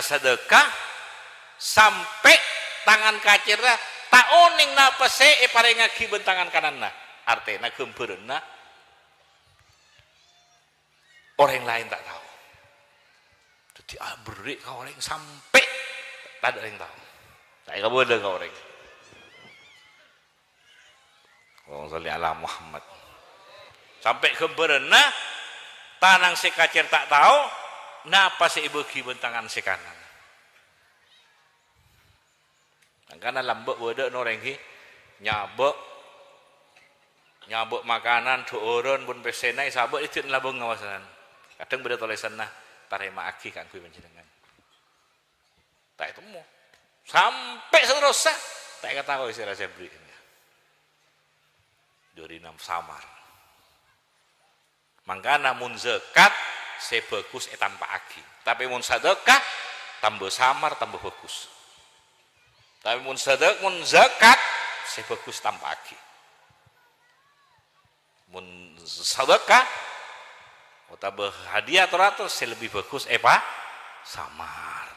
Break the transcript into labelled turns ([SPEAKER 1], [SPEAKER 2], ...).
[SPEAKER 1] sedekah sampai tangan kacirna tak oning napa paring ngagibeun tangan kananna artena geumpeureunna orang lain tak tahu. Jadi beri ka orang sampai tak ada yang tahu. Saya kabeudeuh ka orang. Allahumma sholli ala Muhammad. Sampai geumpeureunna tanang si kacir tak tahu napa si beuki bentangan si kanan. Karena lambek beudeuk nu orang ki nyabek makanan tuurun pun pesena sabek itu labung ngawasanan. Kadang beda tulisanna tarema aki kanggo panjenengan. Tak itu mau sampai seterusnya tak kata kau isi rasa berikan. Dari enam samar. Mangkana mun zakat sebagus tanpa aki. Tapi mun sedekah tambah samar tambah bagus. Tapi mun zakat sebagus tanpa aki. Mun sedekah atau hadiah atau ratus lebih bagus samar.